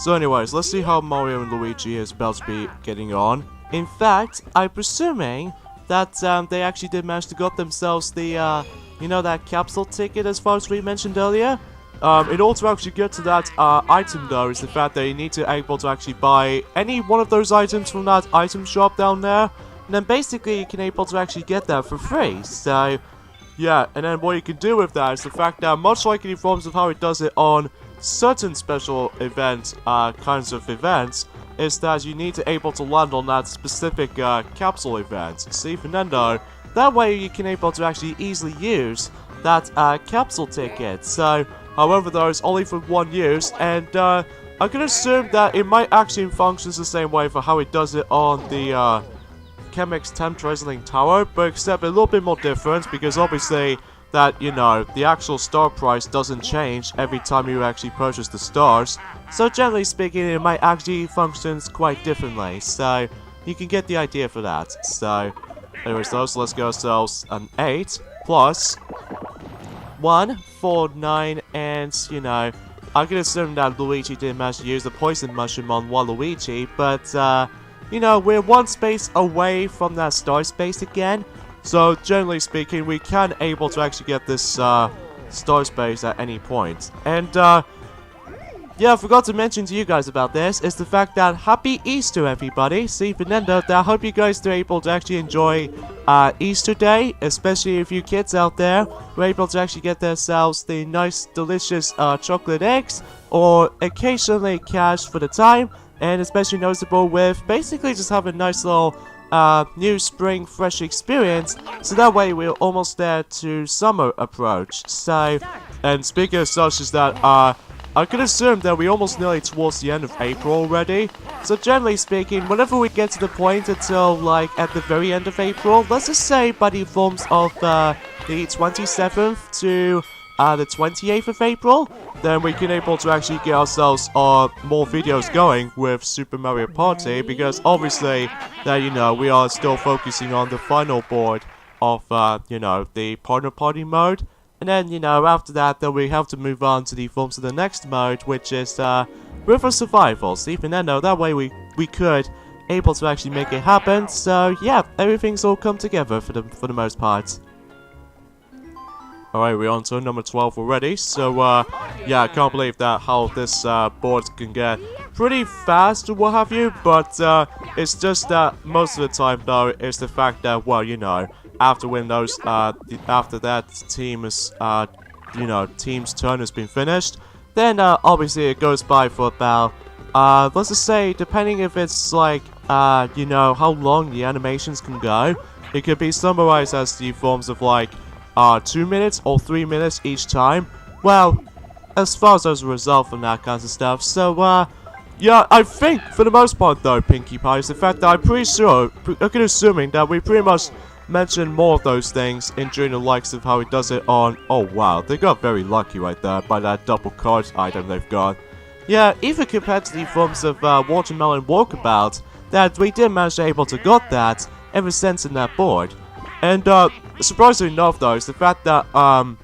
So anyways, let's see how Mario and Luigi is about to be getting on. In fact, I'm presuming that they actually did manage to get themselves the, you know, that capsule ticket as far as we mentioned earlier. In order to actually get to that item though, is the fact that you need to be able to actually buy any one of those items from that item shop down there. And then basically you can able to actually get that for free. So, yeah, and then what you can do with that is the fact that much like in forms of how it does it on certain special event kinds of events, is that you need to able to land on that specific capsule event. See, Fernando, that way you can able to actually easily use that capsule ticket. So, however, though, it's only for 1 use, and I can assume that it might actually function the same way for how it does it on the Chemix Tantalizing Tower, but except a little bit more different, because obviously that, you know, the actual star price doesn't change every time you actually purchase the stars. So generally speaking, it might actually function quite differently. So you can get the idea for that. So anyways, though, so let's get ourselves an 8 plus 1, 4, 9, and you know, I can assume that Luigi didn't manage to use the poison mushroom on Waluigi, but you know, we're 1 space away from that star space again. So, generally speaking, we can able to actually get this star space at any point. And, yeah, I forgot to mention to you guys about this, is the fact that Happy Easter, everybody. See, Fernando, I hope you guys are able to actually enjoy Easter Day, especially if you kids out there were able to actually get themselves the nice, delicious chocolate eggs, or occasionally cash for the time, and especially noticeable with basically just have a nice little new spring fresh experience, so that way we're almost there to summer approach. So, and speaking of such is that I can assume that we're almost nearly towards the end of April already. So generally speaking, whenever we get to the point until like at the very end of April, let's just say by the forms of the 27th to the 28th of April, then we can able to actually get ourselves more videos going with Super Mario Party, because obviously that, you know, we are still focusing on the final board of you know, the partner party mode, and then, you know, after that then we have to move on to the forms of the next mode, which is River Survival. See, Fernando, that way we could able to actually make it happen. So yeah, everything's all come together for the most part. Alright, we're on to number 12 already, so yeah, I can't believe that how this board can get pretty fast or what have you, but it's just that most of the time though, it's the fact that, well, you know, after Windows, after that team is, you know, team's turn has been finished, then obviously it goes by for about, let's just say, depending if it's like, you know, how long the animations can go, it could be summarized as the forms of like, 2 minutes or 3 minutes each time. Well, as far as there's a result from that kind of stuff. So, yeah, I think for the most part though, Pinkie Pie, is the fact that I'm pretty sure, assuming that we pretty much mentioned more of those things in during the likes of how it does it on. Oh wow, they got very lucky right there by that double card item they've got. Yeah, even compared to the forms of Watermelon Walkabout, that we did manage to able to got that ever since in that board. And surprisingly enough though, is the fact that oh,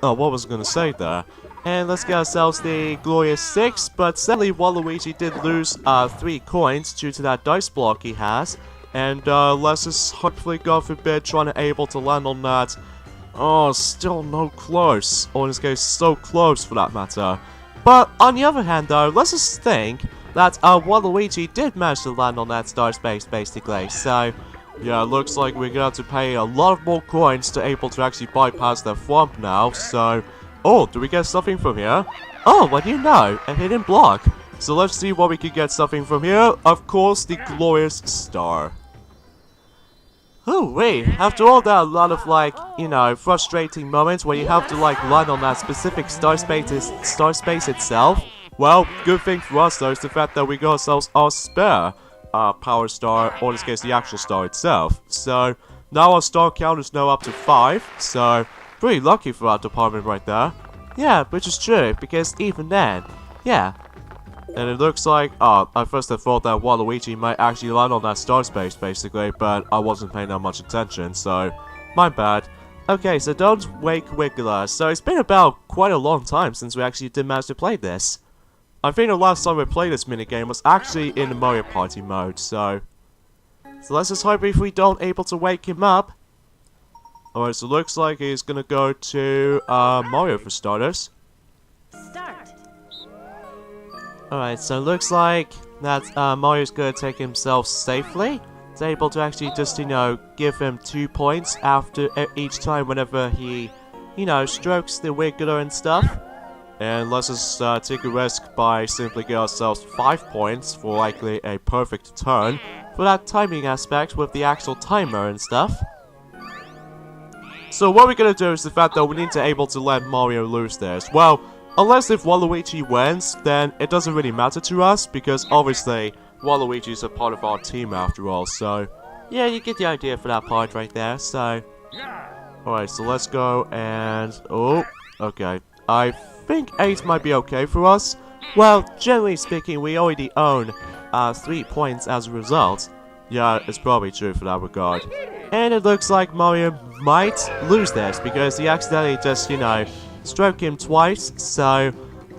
what was I gonna say there? And let's get ourselves the glorious 6, but sadly Waluigi did lose 3 coins due to that dice block he has. And let's just hopefully, God forbid, trying to able to land on that. Oh, still no close. Or in this case, so close for that matter. But on the other hand though, let's just think that Waluigi did manage to land on that star space basically. So yeah, it looks like we're gonna have to pay a lot of more coins to able to actually bypass the swamp now, so... Oh, do we get something from here? Oh, what do you know? A hidden block. So let's see what we can get something from here. Of course, the glorious star. Oh, wait. After all that, a lot of, like, you know, frustrating moments where you have to, like, land on that specific star space itself. Well, good thing for us, though, is the fact that we got ourselves our spare power star, or in this case the actual star itself. So now our star count is now up to 5, so pretty lucky for our department right there. Yeah, which is true, because even then, yeah. And it looks like, at first I thought that Waluigi might actually land on that star space basically, but I wasn't paying that much attention, so my bad. Okay, so don't wake Wiggler. So it's been about quite a long time since we actually did manage to play this. I think the last time we played this minigame was actually in the Mario Party mode, so let's just hope if we don't able to wake him up. Alright, so looks like he's gonna go to Mario for starters. Start. Alright, so looks like that Mario's gonna take himself safely. He's able to actually just, you know, give him 2 points after each time whenever he, you know, strokes the wiggler and stuff. And let's just take a risk by simply get ourselves 5 points for likely a perfect turn for that timing aspect with the actual timer and stuff. So what we're gonna do is the fact that we need to able to let Mario lose this. Well, unless if Waluigi wins, then it doesn't really matter to us, because obviously Waluigi is a part of our team after all, so yeah, you get the idea for that part right there, so alright, so let's go and oh, okay, I think 8 might be okay for us. Well, generally speaking, we already own 3 points as a result. Yeah, it's probably true for that regard. And it looks like Mario might lose this because he accidentally just, you know, stroked him twice. So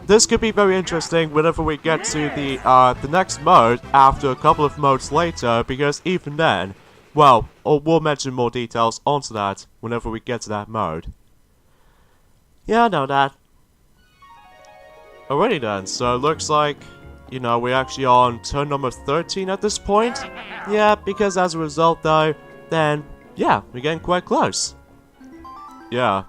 this could be very interesting whenever we get to the next mode after a couple of modes later, because even then, well, we'll mention more details onto that whenever we get to that mode. Yeah, I know that. Alrighty then, so it looks like, you know, we're actually on turn number 13 at this point. Yeah, because as a result though, then, yeah, we're getting quite close. Yeah.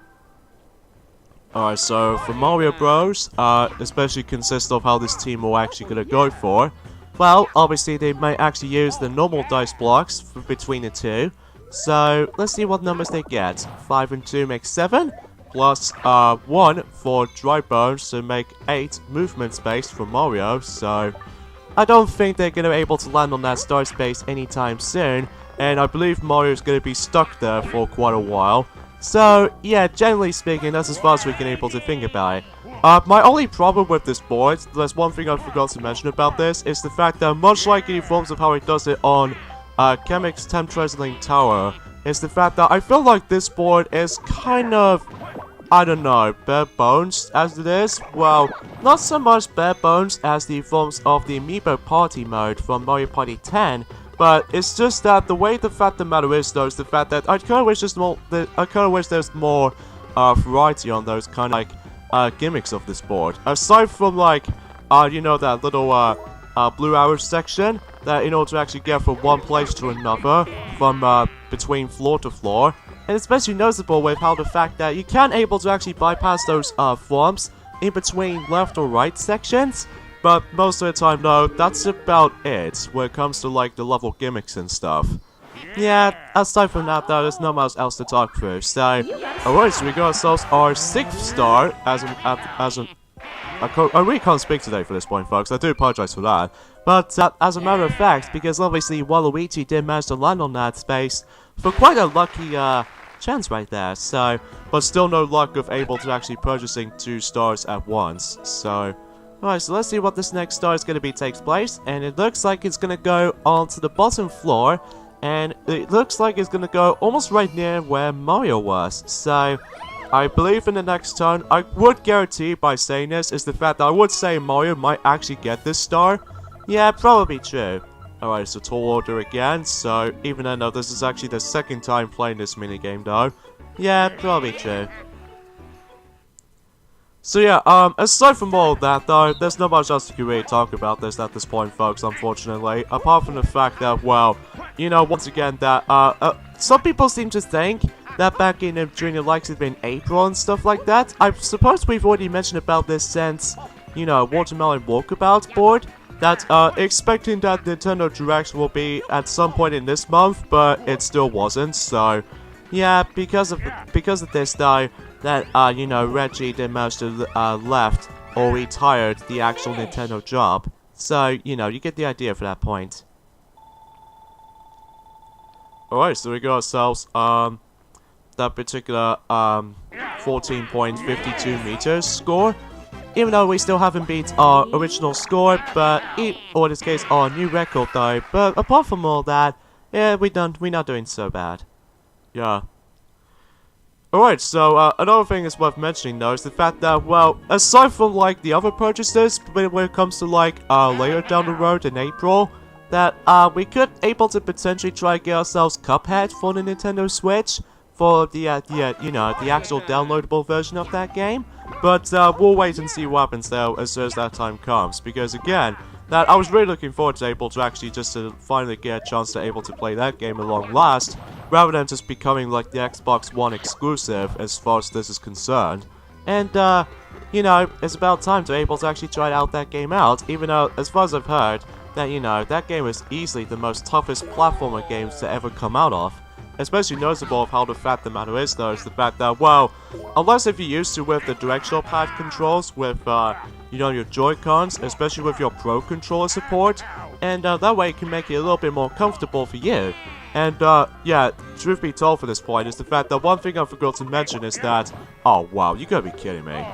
Alright, so for Mario Bros, especially consists of how this team will actually gonna go for. Well, obviously they might actually use the normal dice blocks between the two. So, let's see what numbers they get. 5 and 2 make 7. Plus 1 for dry bones to make 8 movement space for Mario, so I don't think they're gonna be able to land on that star space anytime soon, and I believe Mario's gonna be stuck there for quite a while. So yeah, generally speaking, that's as far as we can able to think about it. My only problem with this board, there's one thing I forgot to mention about this, is the fact that much like in forms of how it does it on Chemic's Tantalizing Tower, is the fact that I feel like this board is kind of, I don't know, bare bones as it is. Well, not so much bare bones as the forms of the Amiibo Party mode from Mario Party 10, but it's just that the way the fact of the matter is though is the fact that I kind of wish there's more variety on those kind of like gimmicks of this board. Aside from like you know, that little blue arrow section that in order to actually get from one place to another from between floor to floor. And especially noticeable with how the fact that you can't able to actually bypass those forms in between left or right sections. But most of the time though, that's about it when it comes to like the level gimmicks and stuff. Yeah, aside from that though, there's not much else to talk through. So, alright, so we got ourselves our 6th star I really can't speak today for this point, folks. I do apologize for that. But as a matter of fact, because obviously Waluigi did manage to land on that space for quite a lucky chance right there. So, but still no luck of able to actually purchasing 2 stars at once. So, alright, so let's see what this next star is going to be takes place. And it looks like it's going to go onto the bottom floor. And it looks like it's going to go almost right near where Mario was. So, I believe in the next turn, I would guarantee by saying this is the fact that I would say Mario might actually get this star. Yeah, probably true. Alright, so tall order again, so even though this is actually the 2nd time playing this minigame though. Yeah, probably true. So yeah, aside from all of that though, there's not much else you can really talk about this at this point, folks, unfortunately. Apart from the fact that, well, you know, once again, that, some people seem to think that back in during the likes of in April and stuff like that. I suppose we've already mentioned about this since, you know, Watermelon Walkabout board. That, expecting that Nintendo Direct will be at some point in this month, but it still wasn't, so yeah, because of this though, that, you know, Reggie did manage to, left or retired the actual Nintendo job. So, you know, you get the idea for that point. Alright, so we got ourselves, that particular 14.52 meters score, even though we still haven't beat our original score, but or in this case our new record though. But apart from all that, yeah, we're not doing so bad. Yeah. Alright, so another thing that's worth mentioning though is the fact that, well, aside from like the other purchases, when it comes to like later down the road in April, that we could able to potentially try to get ourselves Cuphead for the Nintendo Switch for the you know, the actual downloadable version of that game. But we'll wait and see what happens though as soon as that time comes, because again, that I was really looking forward to able to actually just to finally get a chance to able to play that game at long last, rather than just becoming like the Xbox One exclusive as far as this is concerned. And you know, it's about time to able to actually try out that game out, even though as far as I've heard, that you know, that game is easily the most toughest platformer games to ever come out of. Especially noticeable of how the fact the matter is though is the fact that, well, unless if you're used to with the directional pad controls with you know, your Joy-Cons, especially with your Pro Controller support, and that way it can make it a little bit more comfortable for you. And yeah, truth be told for this point is the fact that one thing I forgot to mention is that, oh wow, you gotta be kidding me.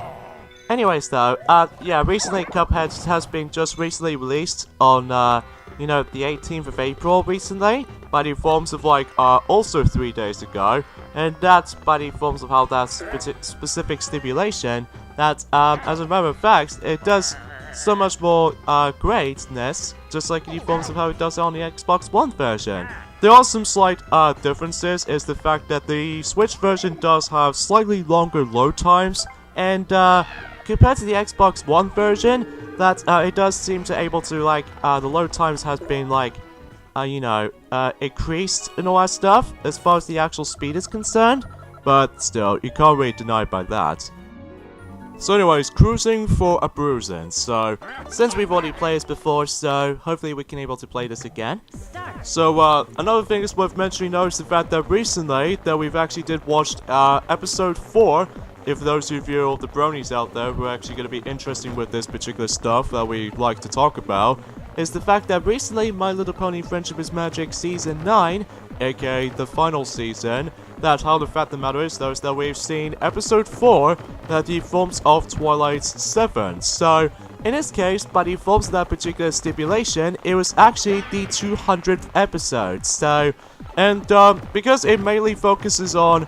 Anyways though, yeah, recently Cuphead has been just recently released on you know, the 18th of April recently, by the forms of like, also 3 days ago, and that's by the forms of how that specific stipulation, that, as a matter of fact, it does so much more, greatness, just like in the forms of how it does on the Xbox One version. There are some slight, differences, is the fact that the Switch version does have slightly longer load times, and, compared to the Xbox One version, that it does seem to able to like the load times has been like you know, increased and all that stuff as far as the actual speed is concerned, but still you can't really deny by that. So anyways, cruising for a bruising. So since we've already played this before, so hopefully we can able to play this again. So another thing that's worth mentioning though is the fact that recently that we've actually did watch episode 4. If those of you of the bronies out there who are actually going to be interested with this particular stuff that we like to talk about, is the fact that recently My Little Pony Friendship is Magic Season 9, aka the final season, that how the fact of the matter is though is that we've seen episode 4, that the forms of Twilight's 7. So, in this case, by the forms of that particular stipulation, it was actually the 200th episode. So, and because it mainly focuses on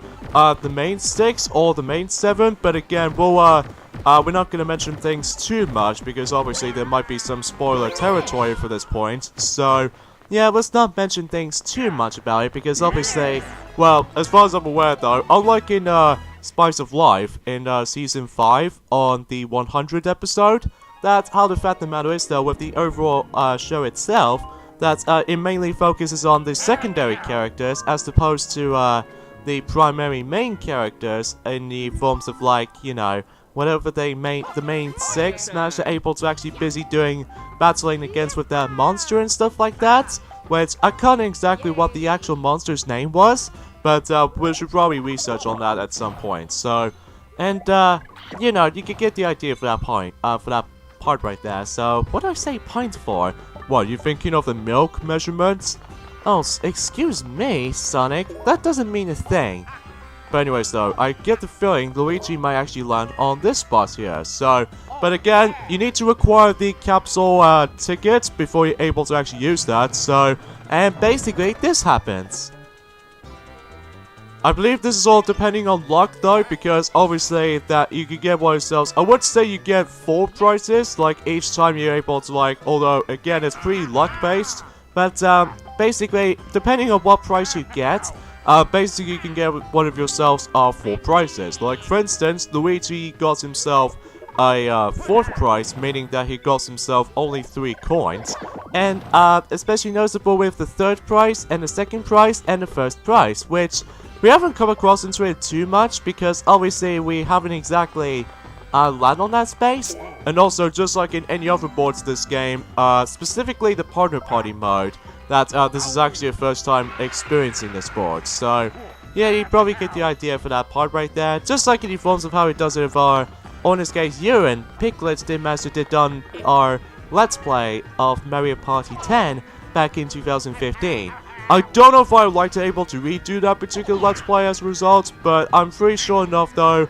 the main 6 or the main 7, but again, we're not going to mention things too much because obviously there might be some spoiler territory for this point. So, yeah, let's not mention things too much about it because obviously, well, as far as I'm aware though, unlike in Spice of Life in Season 5 on the 100th episode, that's how the fact of the matter is though with the overall show itself, that it mainly focuses on the secondary characters as opposed to the primary main characters in the forms of like, you know, whatever the main 6 managed to able to actually busy doing battling against with that monster and stuff like that, which I can't exactly what the actual monster's name was, but we should probably research on that at some point. So, and you know, you can get the idea for that point, for that part right there. So, what do I say pint for? What, you thinking of the milk measurements? Oh, excuse me, Sonic, that doesn't mean a thing. But anyways though, I get the feeling Luigi might actually land on this spot here, so, but again, you need to acquire the capsule tickets before you're able to actually use that, so, and basically, this happens. I believe this is all depending on luck though, because obviously that you can get one of yourselves, I would say you get 4 prizes, like each time you're able to like, although again it's pretty luck based, but basically, depending on what price you get, basically you can get one of yourselves 4 prizes. Like for instance, Luigi got himself a 4th prize, meaning that he got himself only 3 coins. And especially noticeable with the 3rd prize, and the 2nd prize, and the 1st prize, which we haven't come across into it too much because obviously we haven't exactly land on that space. And also, just like in any other boards this game, specifically the partner party mode, that this is actually a first time experiencing this board. So, yeah, you probably get the idea for that part right there. Just like in the forms of how it does it with our, or in this case, you and Piglets did Master did done our Let's Play of Mario Party 10 back in 2015. I don't know if I would like to able to redo that particular Let's Play as a result, but I'm pretty sure enough though,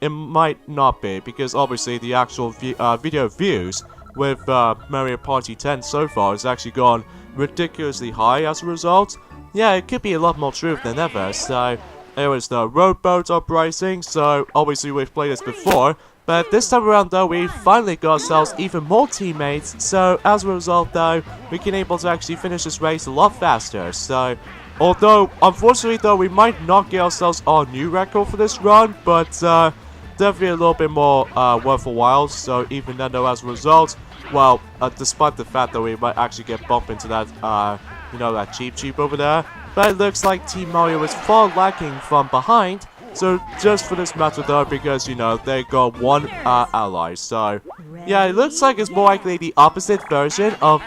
it might not be, because obviously the actual video views with Mario Party 10 so far has actually gone ridiculously high as a result. Yeah, it could be a lot more truth than ever, so, Anyways, the rowboat uprising, so obviously we've played this before, but this time around though we finally got ourselves even more teammates, so as a result though, we can able to actually finish this race a lot faster. So, although unfortunately though we might not get ourselves our new record for this run, but definitely a little bit more worth a while. So even then though, as a result, well, despite the fact that we might actually get bumped into that, you know, that cheap over there, but it looks like Team Mario is far lacking from behind. So just for this matter though, because you know they got one ally, so yeah, it looks like it's more likely the opposite version of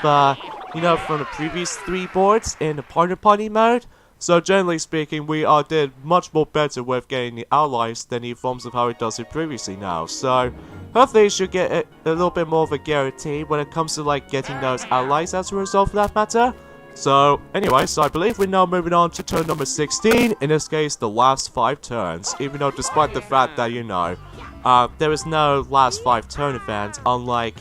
you know, from the previous 3 boards in the partner party mode. So generally speaking, we did much more better with getting the allies than the forms of how it does it previously now. So hopefully it should get a little bit more of a guarantee when it comes to like getting those allies as a result of that matter. So anyway, so I believe we're now moving on to turn number 16, in this case the last 5 turns, even though despite the fact that, you know, there is no last 5 turn event, unlike,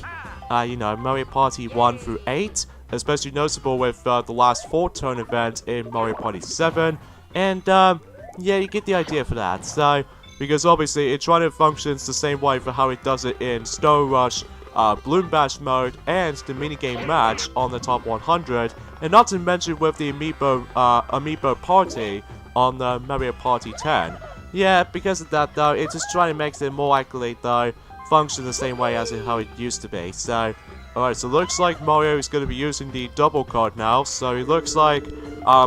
you know, Mario Party 1 through 8, especially noticeable with the last 4 turn event in Mario Party 7, and yeah, you get the idea for that. So, because obviously it trying to functions the same way for how it does it in Snow Rush, Bloom Bash mode, and the minigame match on the top 100, and not to mention with the Amiibo Party on the Mario Party 10. Yeah, because of that though, it's just trying to make it more likely though function the same way as how it used to be. So, alright, so looks like Mario is going to be using the double card now, so it looks like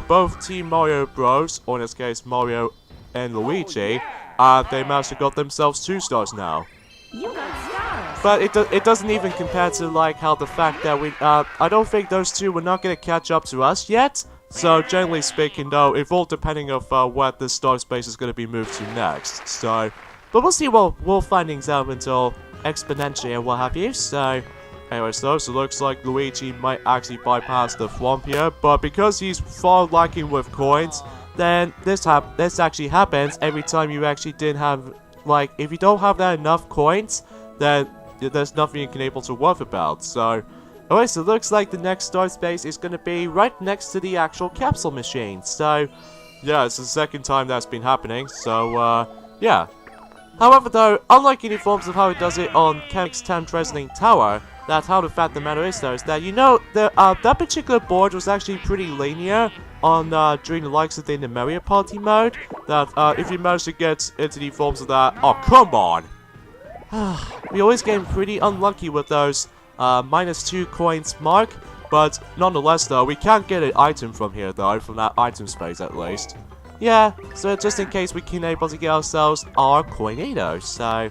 both Team Mario Bros, or in this case Mario and Luigi, they managed to got themselves 2 stars now. You got stars. But it doesn't even compare to like how the fact that we I don't think those 2 were not going to catch up to us yet. So generally speaking though, it's all depending of what the star space is going to be moved to next. So, but we'll see what we'll find things out until exponentially and what have you. So anyways though, so looks like Luigi might actually bypass the Thwomp here, but because he's far lacking with coins, then this actually happens every time you actually didn't have, like, if you don't have that enough coins, then there's nothing you can able to worry about. So, alright, so it looks like the next star space is going to be right next to the actual capsule machine. So, yeah, it's the second time that's been happening. So, yeah. However, though, unlike any forms of how it does it on Chemic's Tantalizing Tower, that how the fact of the matter is, though, is that, you know, that particular board was actually pretty linear on during the likes of the Mario Party mode. That if you manage to get into the forms of that, oh come on, we always get pretty unlucky with those -2 coins mark. But nonetheless, though, we can't get an item from here, though, from that item space at least. Yeah, so just in case we can able to get ourselves our coinado. So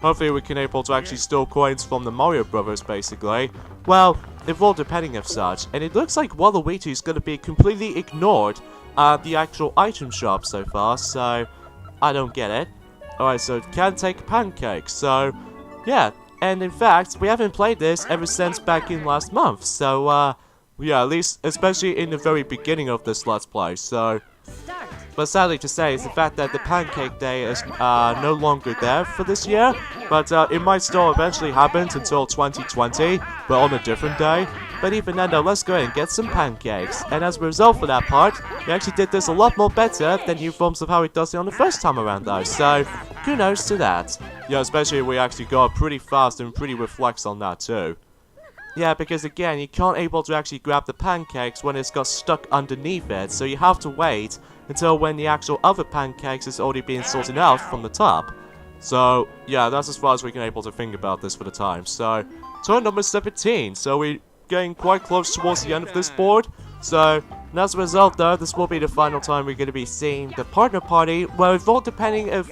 hopefully we can able to actually steal coins from the Mario Brothers, basically. Well, it's all depending of such, and it looks like Waluigi is going to be completely ignored at the actual item shop so far, so I don't get it. Alright, so it can take pancakes, so yeah, and in fact, we haven't played this ever since back in last month, so yeah, at least, especially in the very beginning of this Let's Play, so Start. but sadly to say is the fact that the Pancake Day is no longer there for this year, but it might still eventually happen until 2020, but on a different day. But even then though, let's go ahead and get some pancakes, and as a result for that part, we actually did this a lot more better than new forms of how it does it on the first time around though, so kudos to that. Yeah, especially we actually got pretty fast and pretty reflex on that too. Yeah, because again, you can't able to actually grab the pancakes when it's got stuck underneath it, so you have to wait until when the actual other pancakes is already being sorted out from the top. So, yeah, that's as far as we can able to think about this for the time. So, turn number 17, so we're getting quite close towards the end of this board. So, and as a result though, this will be the final time we're going to be seeing the partner party, well, it's all depending if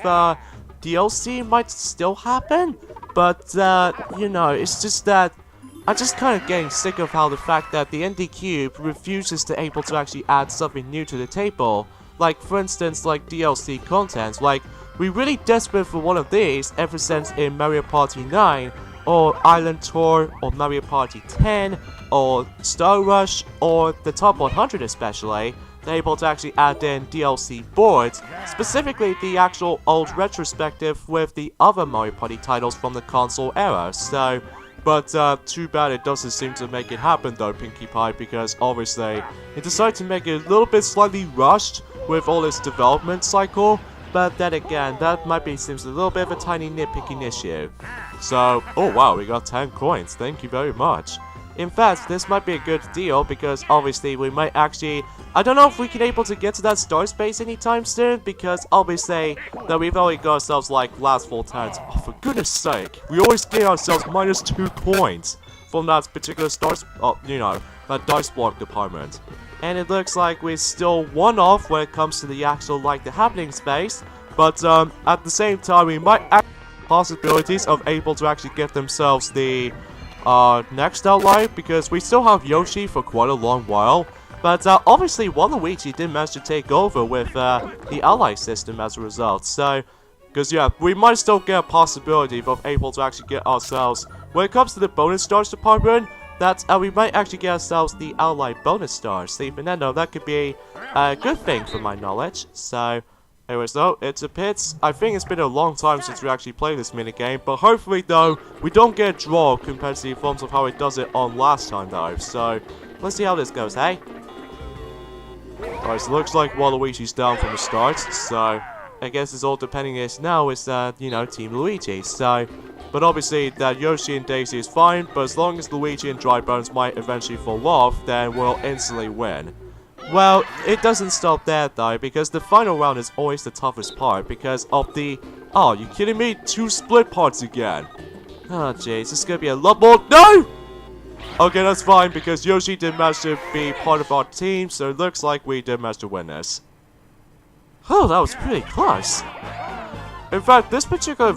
DLC might still happen, but, you know, it's just that I'm just kind of getting sick of how the fact that the ND Cube refuses to able to actually add something new to the table. Like, for instance, like DLC content. Like, we're really desperate for one of these ever since in Mario Party 9, or Island Tour, or Mario Party 10, or Star Rush, or the Top 100 especially. They're able to actually add in DLC boards, specifically the actual old retrospective with the other Mario Party titles from the console era. So, but too bad it doesn't seem to make it happen though, Pinkie Pie, because obviously it decided to make it a little bit slightly rushed with all this development cycle, but then again, that seems a little bit of a tiny nitpicking issue. So, oh wow, we got 10 coins, thank you very much. In fact, this might be a good deal because obviously we might actually... I don't know if we can able to get to that star space anytime soon because obviously that we've already got ourselves like last full turns. Oh, for goodness sake, we always get ourselves minus 2 points from that particular that dice block department. And it looks like we're still one off when it comes to the actual like the happening space, but at the same time we might have possibilities of able to actually get themselves the next outline because we still have Yoshi for quite a long while. But obviously Waluigi did manage to take over with the ally system as a result. So, because yeah, we might still get a possibility of able to actually get ourselves, when it comes to the bonus stars department, that we might actually get ourselves the ally bonus stars. So even then though, that could be a good thing from my knowledge. So, anyways though, it's a pit. I think it's been a long time since we actually played this minigame, but hopefully though, we don't get a draw compared to the forms of how it does it on last time though. So, let's see how this goes, hey? Alright, so it looks like Waluigi's down from the start, so I guess it's all depending now is Team Luigi, so... But obviously that Yoshi and Daisy is fine, but as long as Luigi and Dry Bones might eventually fall off, then we'll instantly win. Well, it doesn't stop there though, because the final round is always the toughest part, because of the... Oh, you kidding me? 2 split parts again! Oh jeez, this is gonna be a lot more... No! Okay, that's fine, because Yoshi did manage to be part of our team, so it looks like we did manage to win this. Oh, that was pretty close. In fact, this particular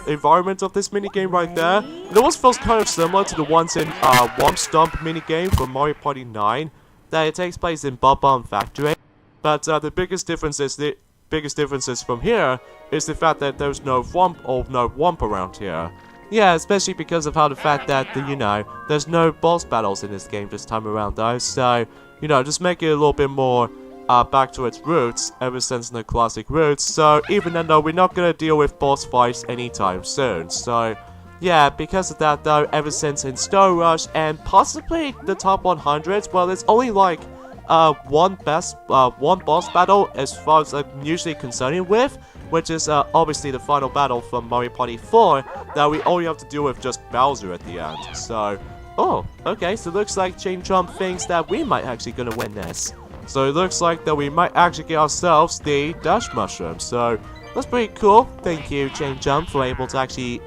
environment of this minigame right there, it almost feels kind of similar to the ones in Womp Stomp minigame from Mario Party 9, that it takes place in Bob-Omb Factory. But the biggest differences from here is the fact that there's no Womp around here. Yeah, especially because of how the fact that, there's no boss battles in this game this time around though, so, just make it a little bit more, back to its roots, ever since the classic roots, so even then though, we're not gonna deal with boss fights anytime soon, so, yeah, because of that though, ever since in Star Rush, and possibly the top 100, well, there's only like, one boss battle as far as I'm usually concerned with, which is obviously the final battle from Mario Party 4, that we only have to deal with just Bowser at the end. So, oh, okay, so it looks like Chain Jump thinks that we might actually gonna win this. So it looks like that we might actually get ourselves the Dash Mushroom. So, that's pretty cool. Thank you, Chain Jump, for able to actually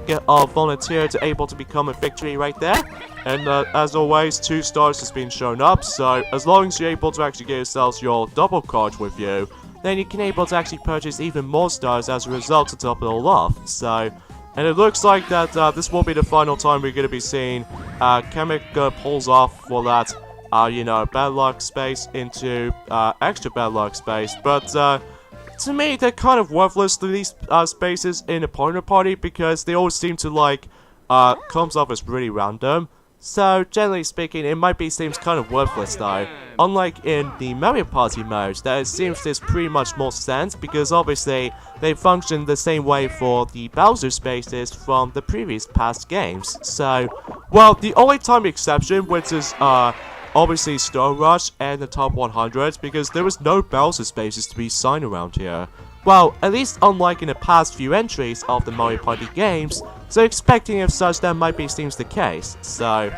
get our volunteer to able to become a victory right there. And as always, 2 stars has been shown up, so as long as you're able to actually get yourselves your double card with you, then you can able to actually purchase even more stars as a result to top it all off. So, and it looks like that this will be the final time we're going to be seeing Kamek pulls off for that, bad luck space into extra bad luck space. But to me, they're kind of worthless to these spaces in a partner party because they always seem to like comes off as really random. So, generally speaking, it seems kind of worthless though. Unlike in the Mario Party mode, that it seems there's pretty much more sense because obviously they function the same way for the Bowser spaces from the previous past games. So, well, the only time exception, which is obviously Star Rush and the top 100, because there was no Bowser spaces to be signed around here. Well, at least unlike in the past few entries of the Mario Party games, so expecting if such that seems the case, so...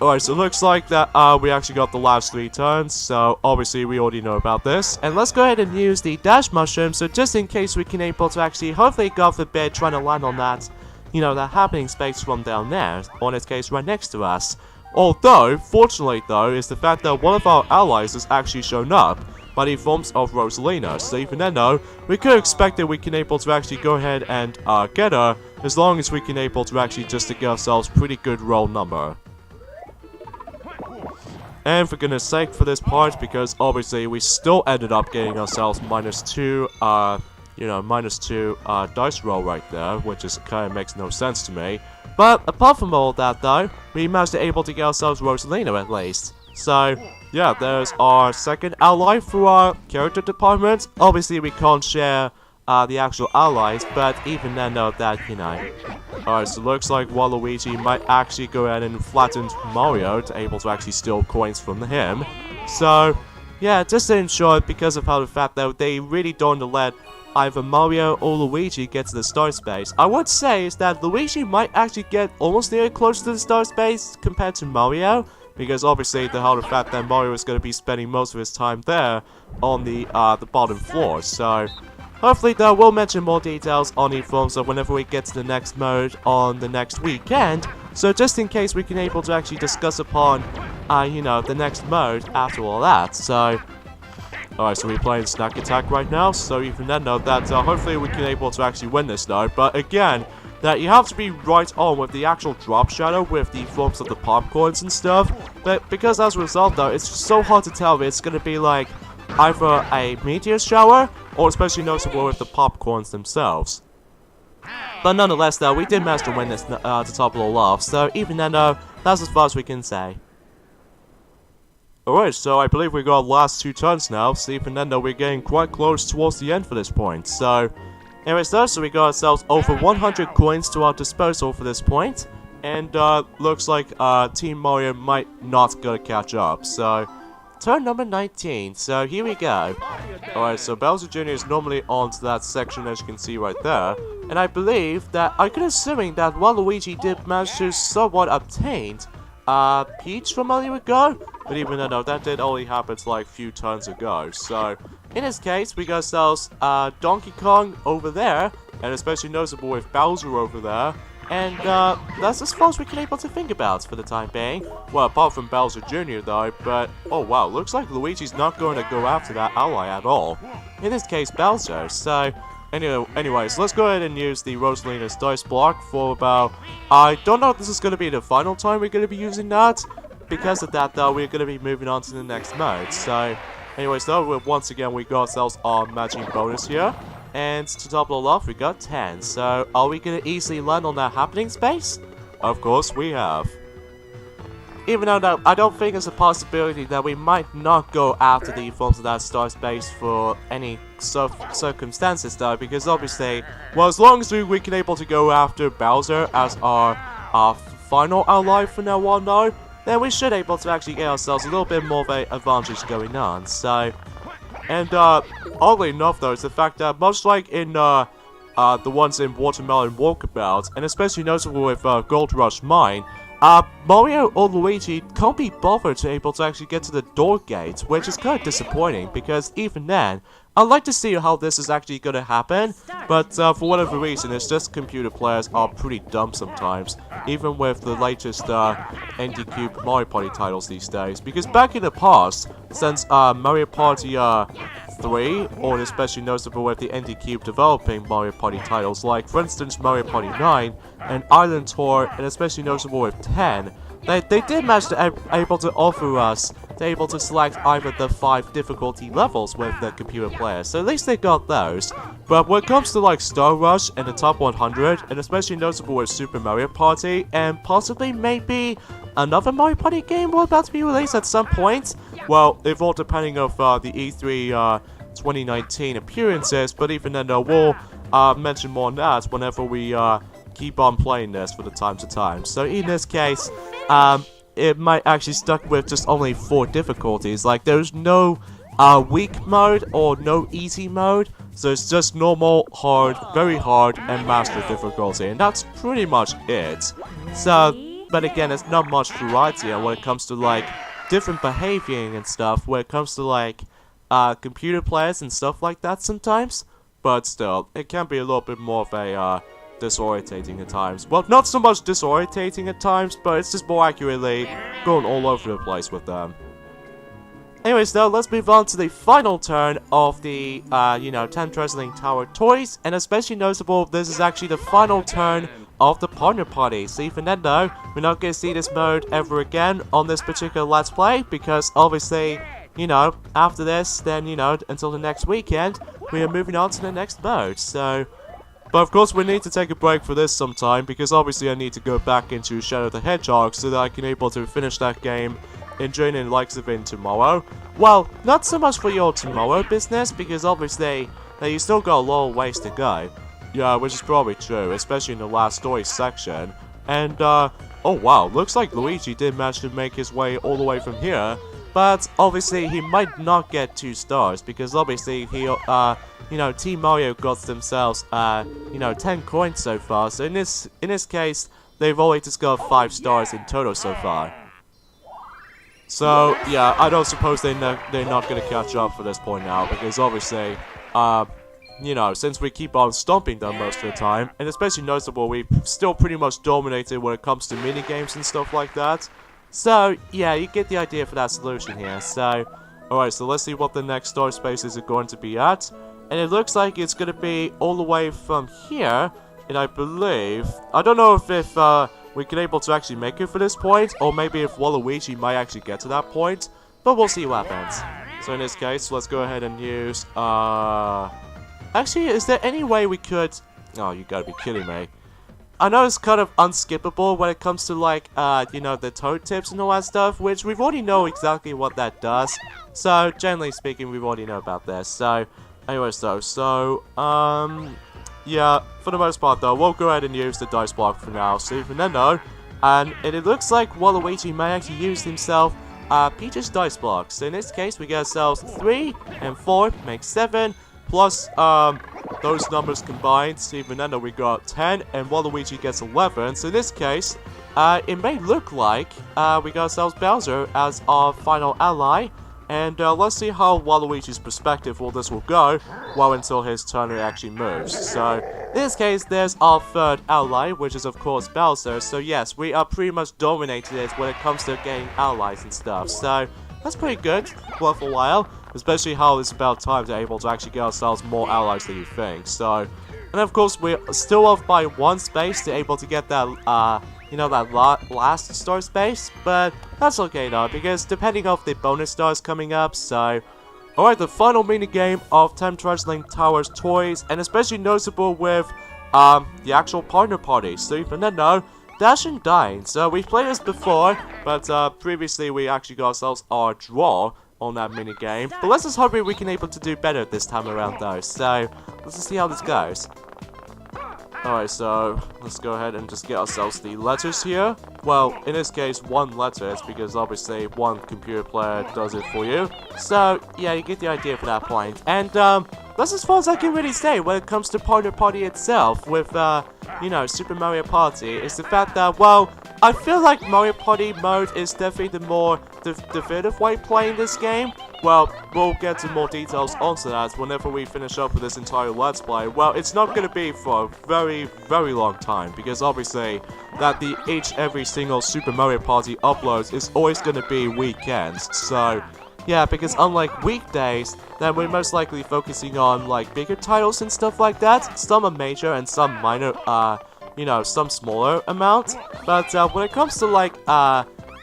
Alright, so it looks like that we actually got the last 3 turns, so obviously we already know about this. And let's go ahead and use the Dash Mushroom, so just in case we can able to actually, hopefully God forbid, trying to land on that, that happening space from down there, or in this case right next to us. Although, fortunately though, is the fact that one of our allies has actually shown up, by the forms of Rosalina, so even then though, we could expect that we can able to actually go ahead and get her, as long as we can able to actually just to get ourselves pretty good roll number. And for goodness sake for this part, because obviously we still ended up getting ourselves -2, -2 dice roll right there, which is kind of makes no sense to me. But apart from all that though, we managed to able to get ourselves Rosalina at least. So, yeah, there's our second ally for our character department. Obviously, we can't share the actual allies, but even then, though, that, Alright, so looks like Waluigi might actually go ahead and flatten Mario to able to actually steal coins from him. So, yeah, just in short, because of how the fact that they really don't let either Mario or Luigi get to the star space. I would say is that Luigi might actually get almost near close to the star space compared to Mario, because obviously the whole fact that Mario is going to be spending most of his time there on the bottom floor. So hopefully though we'll mention more details on the forms of whenever we get to the next mode on the next weekend. So just in case we can able to actually discuss upon you know, the next mode after all that. So alright, so we're playing Snack Attack right now, so even then know that hopefully we can able to actually win this though. But again, that you have to be right on with the actual drop shadow with the forms of the popcorns and stuff. But because as a result though, it's just so hard to tell if it's going to be like either a meteor shower or especially noticeable with the popcorns themselves. But nonetheless though, we did manage to win this to top it all off, so even then though, that's as far as we can say. Alright, so I believe we got last 2 turns now, so even then though we're getting quite close towards the end for this point. So, anyways though, so we got ourselves over 100 coins to our disposal for this point. And looks like Team Mario might not gonna catch up, so turn number 19, so here we go. Alright, so Bowser Jr. is normally onto that section as you can see right there. And I believe that, I could assuming that while Luigi did manage to somewhat obtain Peach from earlier ago, but even though no, that did only happen like a few turns ago. So in this case, we got ourselves Donkey Kong over there, and especially noticeable with Bowser over there. And that's as far as we can able to think about for the time being. Well, apart from Bowser Jr. though, but oh wow, looks like Luigi's not going to go after that ally at all. In this case, Bowser. So anyways, let's go ahead and use the Rosalina's dice block for about... I don't know if this is going to be the final time we're going to be using that. Because of that, though, we're going to be moving on to the next mode. So, anyways, though, once again, we got ourselves our matching bonus here. And to top it all off, we got 10. So, are we going to easily land on that happening space? Of course we have. Even though, no, I don't think there's a possibility that we might not go after the forms of that star space for any circumstances, though, because obviously, well, as long as we can able to go after Bowser as our final ally from now on, though, then we should able to actually get ourselves a little bit more of an advantage going on. So, and oddly enough, though, is the fact that much like in the ones in Watermelon Walkabout, and especially noticeable with Gold Rush Mine, Mario or Luigi can't be bothered to able to actually get to the door gate, which is kind of disappointing, because even then, I'd like to see how this is actually going to happen, but for whatever reason, it's just computer players are pretty dumb sometimes, even with the latest ND Cube Mario Party titles these days, because back in the past, since Mario Party 3, or especially noticeable with the ND Cube developing Mario Party titles, like for instance Mario Party 9, and Island Tour, and especially noticeable with 10, they did manage to able to offer us, they're able to select either the 5 difficulty levels with the computer players, so at least they got those. But when it comes to like Star Rush and the top 100, and especially noticeable with Super Mario Party, and possibly maybe another Mario Party game will about to be released at some point, well, if all depending of the E3 2019 appearances, but even then we'll mention more on that whenever we keep on playing this for the time to time. So in this case, it might actually stuck with just only 4 difficulties. Like there's no weak mode or no easy mode, so it's just normal, hard, very hard, and master difficulty, and that's pretty much it. So, but again, there's not much variety when it comes to like different behavior and stuff. When it comes to like computer players and stuff like that sometimes, but still, it can be a little bit more of a disorientating at times. Well, not so much disorientating at times, but it's just more accurately going all over the place with them. Anyways, though, let's move on to the final turn of the, Tantalizing Tower toys, and especially noticeable, this is actually the final turn of the partner party. So even then, though, we're not going to see this mode ever again on this particular Let's Play, because obviously, after this, then, until the next weekend, we are moving on to the next mode, so... But of course we need to take a break for this sometime, because obviously I need to go back into Shadow the Hedgehog so that I can able to finish that game and join in likes of in tomorrow. Well, not so much for your tomorrow business, because obviously you still got a long ways to go. Yeah, which is probably true, especially in the last story section. And oh wow, looks like Luigi did manage to make his way all the way from here. but obviously he might not get 2 stars because obviously he, Team Mario got themselves, 10 coins so far. So in this case, they've only just got 5 stars in total so far. So yeah, I don't suppose they're not gonna catch up for this point now because obviously, since we keep on stomping them most of the time, and especially noticeable, we've still pretty much dominated when it comes to mini games and stuff like that. So, yeah, you get the idea for that solution here. So, alright, so let's see what the next star spaces are going to be at. And it looks like it's going to be all the way from here. And I believe... I don't know if we can able to actually make it for this point, or maybe if Waluigi might actually get to that point. But we'll see what happens. So in this case, let's go ahead and use... Actually, is there any way we could... Oh, you gotta be kidding me. I know it's kind of unskippable when it comes to, like, the toad tips and all that stuff, which we've already know exactly what that does. So, generally speaking, we've already know about this. So, anyways, though, yeah, for the most part, though, we'll go ahead and use the dice block for now, see Fernando. And it looks like Waluigi may actually use himself, Peach's dice blocks. So, in this case, we get ourselves 3 and 4, makes 7, plus, those numbers combined, see Fernando, we got 10, and Waluigi gets 11. So in this case, it may look like we got ourselves Bowser as our final ally. And let's see how Waluigi's perspective for this will go, well until his turn actually moves. So in this case, there's our third ally, which is of course Bowser. So yes, we are pretty much dominated it when it comes to getting allies and stuff. So that's pretty good, worth a while. Especially how it's about time to able to actually get ourselves more allies than you think. So, and of course we're still off by 1 space to able to get that, that last star space. But that's okay though, because depending on the bonus stars coming up, so... Alright, the final minigame of Tantalizing Towers toys, and especially noticeable with, the actual partner party. So if you don't know, Dash and Dine. So we've played this before, but, previously we actually got ourselves our draw on that mini game, but let's just hope we can able to do better this time around though. So let's just see how this goes. Alright, so let's go ahead and just get ourselves the letters here. Well, in this case, 1 letter, it's because obviously 1 computer player does it for you. So yeah, you get the idea for that point. And that's as far as I can really say when it comes to Partner Party itself with Super Mario Party, is the fact that, well, I feel like Mario Party mode is definitely the more definitive way playing this game. Well, we'll get to more details onto that whenever we finish up with this entire Let's Play. Well, it's not going to be for a very, very long time, because obviously that every single Super Mario Party uploads is always going to be weekends. So, yeah, because unlike weekdays, then we're most likely focusing on, like, bigger titles and stuff like that. Some are major and some minor, some smaller amounts. But when it comes to, like,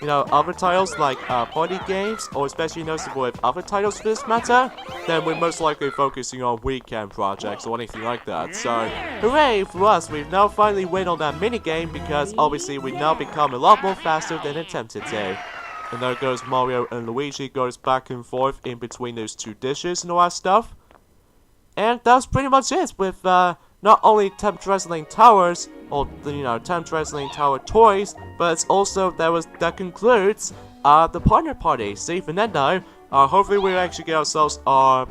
other titles like party games, or especially noticeable with other titles for this matter, then we're most likely focusing on weekend projects or anything like that. So, hooray for us, we've now finally win on that minigame because obviously we now become a lot more faster than attempted to. And there goes Mario and Luigi goes back and forth in between those 2 dishes and all that stuff. And that's pretty much it with not only Tantalizing Towers, or Tantalizing Tower toys, but it's also that concludes the partner party. See Fernando, hopefully we actually get ourselves our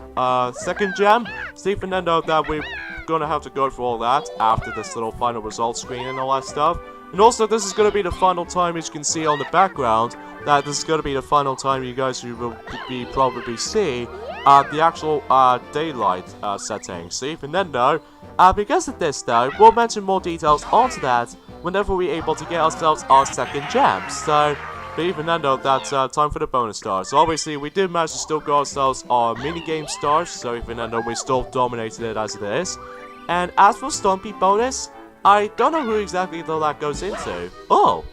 second gem. See Fernando, that we're gonna have to go through all that after this little final results screen and all that stuff. And also, this is gonna be the final time, as you can see on the background, that this is gonna be the final time you guys will probably see the actual daylight settings. See Fernando. Because of this though, we'll mention more details onto that whenever we're able to get ourselves our second gem. So, but even then though, that's time for the bonus stars. So obviously, we did manage to still get ourselves our minigame stars, so even though we still dominated it as it is. And as for Stompy bonus, I don't know who exactly though that goes into. Oh!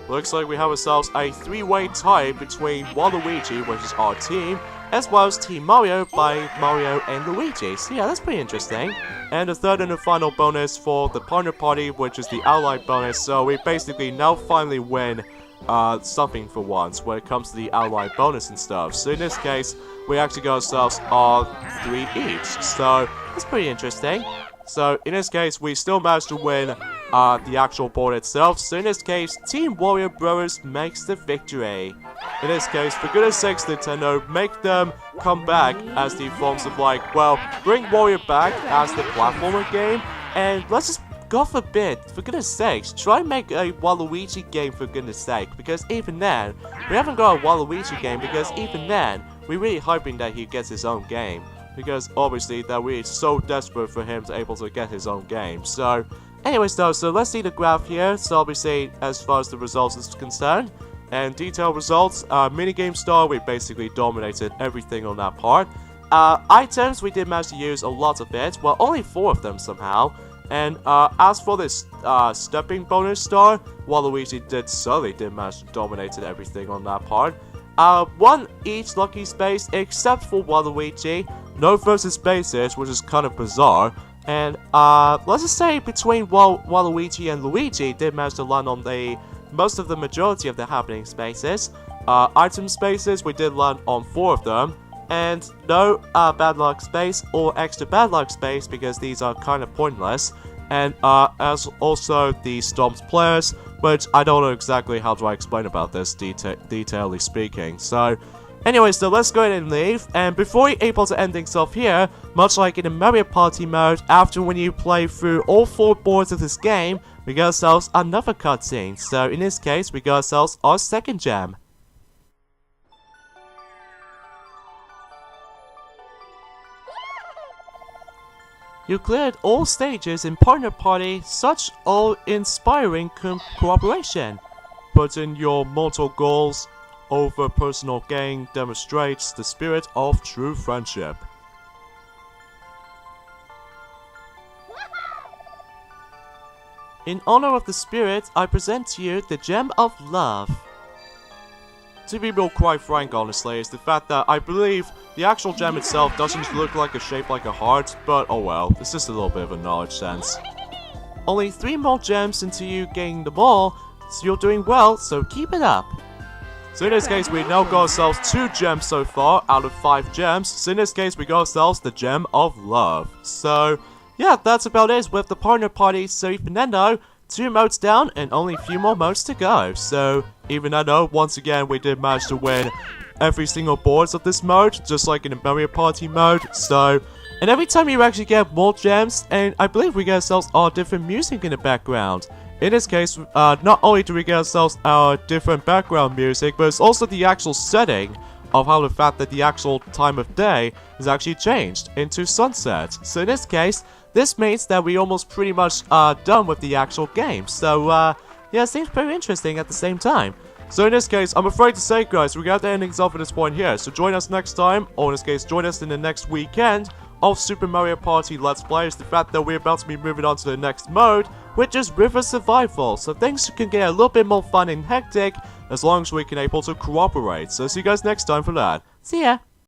Looks like we have ourselves a 3-way tie between Waluigi, which is our team, as well as Team Mario by Mario and Luigi. So yeah, that's pretty interesting. And the third and the final bonus for the partner party, which is the ally bonus. So we basically now finally win something for once when it comes to the ally bonus and stuff. So in this case, we actually got ourselves all 3 each. So that's pretty interesting. So in this case, we still managed to win the actual board itself. So in this case, Team Warrior Bros makes the victory. In this case, for goodness sakes, Nintendo, make them come back as the forms of like, well, bring Warrior back as the platformer game, and let's just, God forbid, for goodness sakes, try and make a Waluigi game for goodness sake, because even then, we haven't got a Waluigi game, because even then, we're really hoping that he gets his own game, because obviously that we're so desperate for him to able to get his own game. So, anyways though, so let's see the graph here. So obviously, as far as the results is concerned, and detailed results, minigame star, we basically dominated everything on that part. Items, we did manage to use a lot of it, well, only 4 of them somehow. And as for this stepping bonus star, Waluigi certainly did manage to dominate everything on that part. 1 each lucky space, except for Waluigi. No versus spaces, which is kind of bizarre. And let's just say between Waluigi and Luigi did manage to land on the most of the majority of the happening spaces. Item spaces, we did land on 4 of them. And no bad luck space or extra bad luck space, because these are kind of pointless. And as also the Stomped players, which I don't know exactly how do I explain about this detailedly speaking. So anyways, so let's go ahead and leave. And before you're able to end things off here, much like in the Mario Party mode, after when you play through all 4 boards of this game, we got ourselves another cutscene. So in this case, we got ourselves our second gem. You cleared all stages in Partner Party, such all-inspiring cooperation. Putting your mortal goals over personal gain demonstrates the spirit of true friendship. In honor of the spirit, I present to you the Gem of Love. To be real quite frank, honestly, is the fact that I believe the actual gem itself doesn't look like a shape like a heart, but oh well, it's just a little bit of a knowledge sense. Only 3 more gems until you gain them all, so you're doing well, so keep it up. So in this case, we now got ourselves 2 gems so far out of 5 gems, so in this case we got ourselves the Gem of Love. So yeah, that's about it with the Partner Party, so even then though, 2 modes down and only a few more modes to go. So even though once again we did manage to win every single boards of this mode, just like in the Mario Party mode. So, and every time you actually get more gems, and I believe we get ourselves our different music in the background. In this case, not only do we get ourselves our different background music, but it's also the actual setting of how the fact that the actual time of day is actually changed into sunset. So in this case, this means that we almost pretty much done with the actual game. So yeah, it seems pretty interesting at the same time. So in this case, I'm afraid to say guys, we got the endings off at this point here. So join us next time, or in this case, join us in the next weekend of Super Mario Party Let's Play. Is the fact that we're about to be moving on to the next mode, which is River Survival. So things can get a little bit more fun and hectic, as long as we can able to cooperate. So see you guys next time for that. See ya!